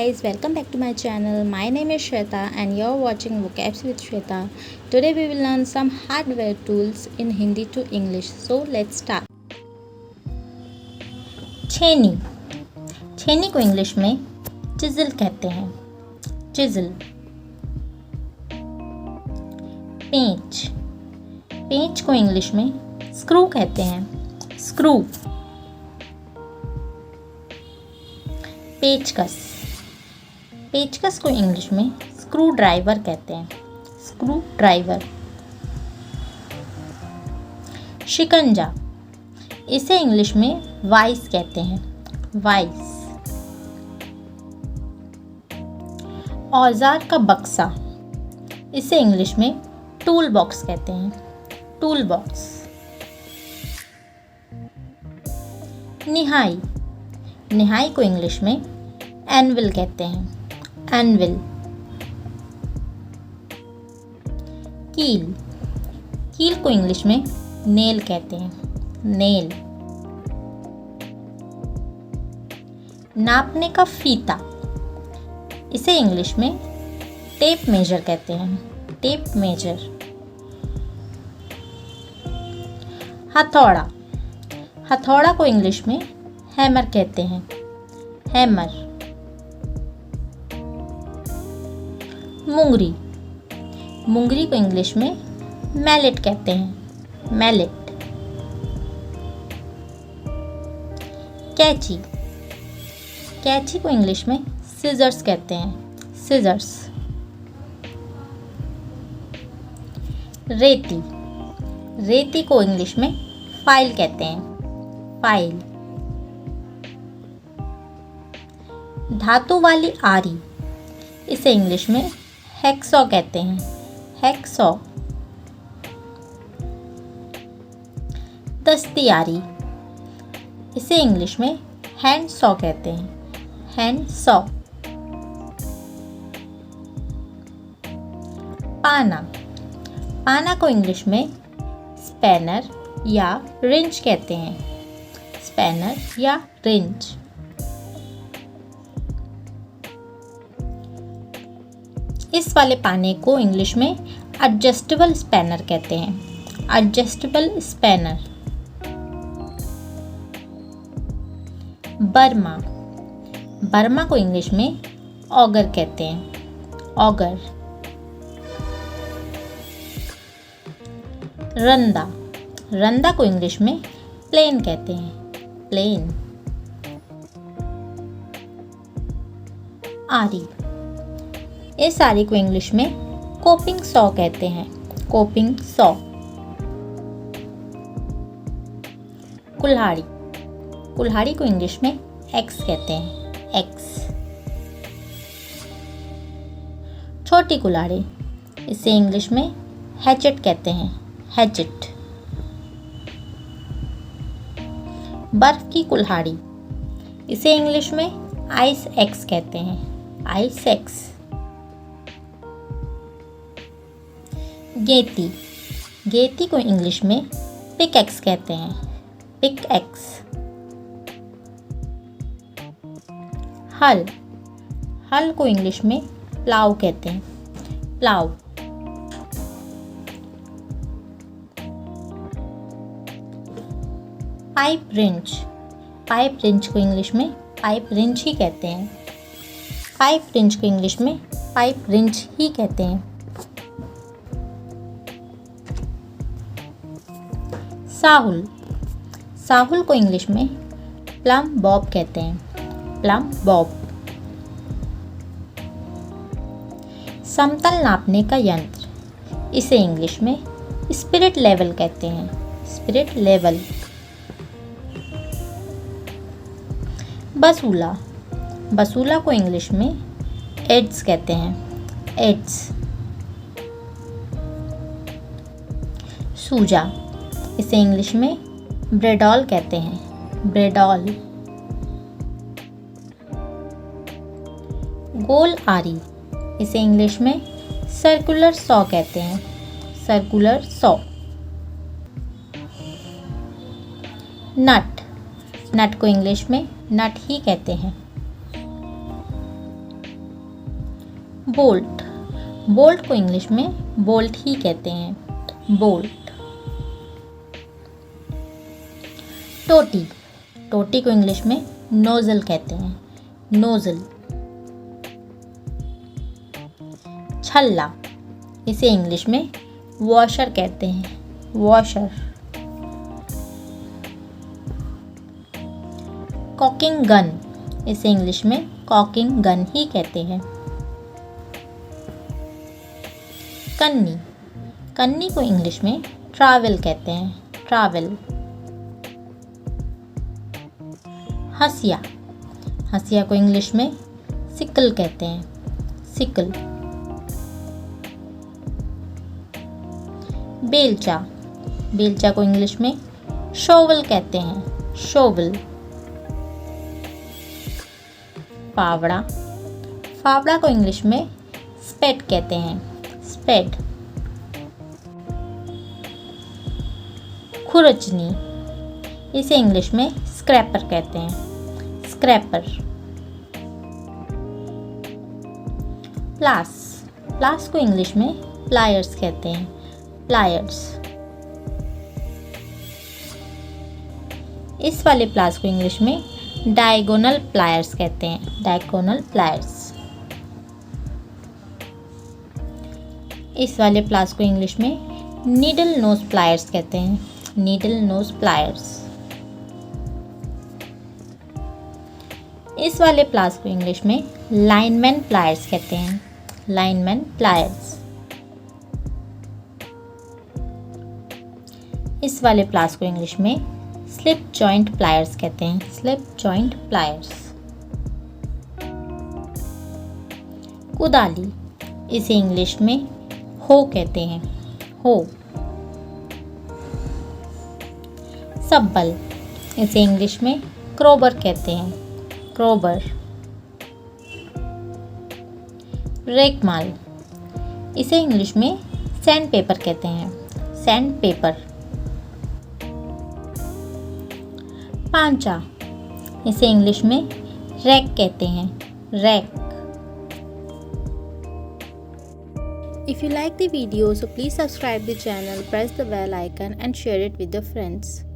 guys, welcome back to my channel. My name is Shweta and you're watching Vocabs with Shweta. Today we will learn some hardware tools in Hindi to English. So let's start. छेनी छेनी को English में चिज़ल कहते हैं. चिज़ल. पेंच पेंच को English में screw कहते हैं. स्क्रू. पेचकस पेचकस को इंग्लिश में स्क्रू ड्राइवर कहते हैं. Screw driver. शिकंजा इसे इंग्लिश में वाइस कहते हैं. वाइस. औजार का बक्सा इसे इंग्लिश में टूल बॉक्स कहते हैं. Tool box. निहाई निहाई को इंग्लिश में एनविल कहते हैं. एनविल. कील कील को इंग्लिश में नेल कहते हैं. नेल. नापने का फीता इसे इंग्लिश में टेप मेजर कहते हैं. Tape major. हथौड़ा हथौड़ा को इंग्लिश में हैमर कहते हैं. हैमर. मुंगरी मुंगरी को इंग्लिश में मैलेट कहते हैं. मैलेट. कैंची कैंची को इंग्लिश में सीजर्स कहते हैं. सीजर्स. रेती रेती को इंग्लिश में फाइल कहते हैं. फाइल. धातु वाली आरी इसे इंग्लिश में हैक्सॉ कहते हैं. हैक्सॉ. दस्ती आरी इसे इंग्लिश में हैंड सॉ कहते हैं. Hand saw. पाना पाना को इंग्लिश में स्पैनर या रिंच कहते हैं. स्पैनर या रिंच. इस वाले पाने को इंग्लिश में एडजस्टेबल स्पैनर कहते हैं. Adjustable spanner. बर्मा बर्मा को इंग्लिश में ऑगर कहते हैं. ऑगर. रंदा रंदा को इंग्लिश में प्लेन कहते हैं. प्लेन. आरी इस आरी को इंग्लिश में कोपिंग सॉ कहते हैं. Coping saw. कुल्हाड़ी कुल्हाड़ी को इंग्लिश में एक्स कहते हैं. एक्स. छोटी कुल्हाड़ी इसे इंग्लिश में हैचेट कहते हैं. हैचेट. बर्फ की कुल्हाड़ी इसे इंग्लिश में आइस एक्स कहते हैं. Ice axe. गेती गेती को इंग्लिश में पिक एक्स कहते हैं. Pickaxe. हल हल को इंग्लिश में प्लाउ कहते हैं. प्लाउ. पाइप रिंच को इंग्लिश में पाइप रिंच ही कहते हैं. पाइप रिंच को इंग्लिश में पाइप रिंच ही कहते हैं. साहुल साहुल को इंग्लिश में प्लम बॉब कहते हैं. Plum Bob. समतल नापने का यंत्र इसे इंग्लिश में स्पिरिट लेवल कहते हैं. Spirit level. बसूला बसूला को इंग्लिश में एड्स कहते हैं. एड्स. सूजा इसे इंग्लिश में ब्रेडॉल कहते हैं. ब्रेडॉल. गोल आरी इसे इंग्लिश में सर्कुलर सॉ कहते हैं. Circular saw. नट नट को इंग्लिश में नट ही कहते हैं. बोल्ट, बोल्ट को इंग्लिश में बोल्ट ही कहते हैं, बोल्ट। टोटी, टोटी को इंग्लिश में नोजल कहते हैं, नोजल। छल्ला, इसे इंग्लिश में वॉशर कहते हैं, वॉशर। कॉकिंग गन, इसे इंग्लिश में कॉकिंग गन ही कहते हैं। कन्नी, कन्नी को इंग्लिश में ट्रैवल कहते हैं, ट्रैवल। हंसिया, हंसिया को इंग्लिश में सिकल कहते हैं, सिकल। बेलचा, बेलचा को इंग्लिश में शोवल कहते हैं, शोवल। फावड़ा, फावड़ा को इंग्लिश में स्पेड कहते हैं, स्पेड। खुरचनी, इसे इंग्लिश में स्क्रैपर कहते हैं, स्क्रैपर। प्लास, प्लास को इंग्लिश में प्लायर्स कहते हैं, प्लायर्स। इस वाले प्लास को इंग्लिश में डायगोनल प्लायर्स कहते हैं, डायगोनल प्लायर्स। इस वाले प्लास को इंग्लिश में नीडल नोज प्लायर्स कहते हैं, नीडल नोज प्लायर्स। इस वाले प्लास को इंग्लिश में लाइनमैन प्लायर्स कहते हैं, लाइनमैन प्लायर्स। इस वाले प्लास को इंग्लिश में स्लिप जॉइंट प्लायर्स कहते हैं, स्लिप जॉइंट प्लायर्स। कुदाली, इसे इंग्लिश में हो कहते हैं, हो। सब्बल, इसे इंग्लिश में क्रोबर कहते हैं, क्रोबर। रेगमाल, इसे इंग्लिश में सैंड पेपर कहते हैं, सैंड पेपर। पांचा, इसे इंग्लिश में रैक कहते हैं, rack. If you like the video, so please subscribe the channel, press the bell icon and share it with your friends.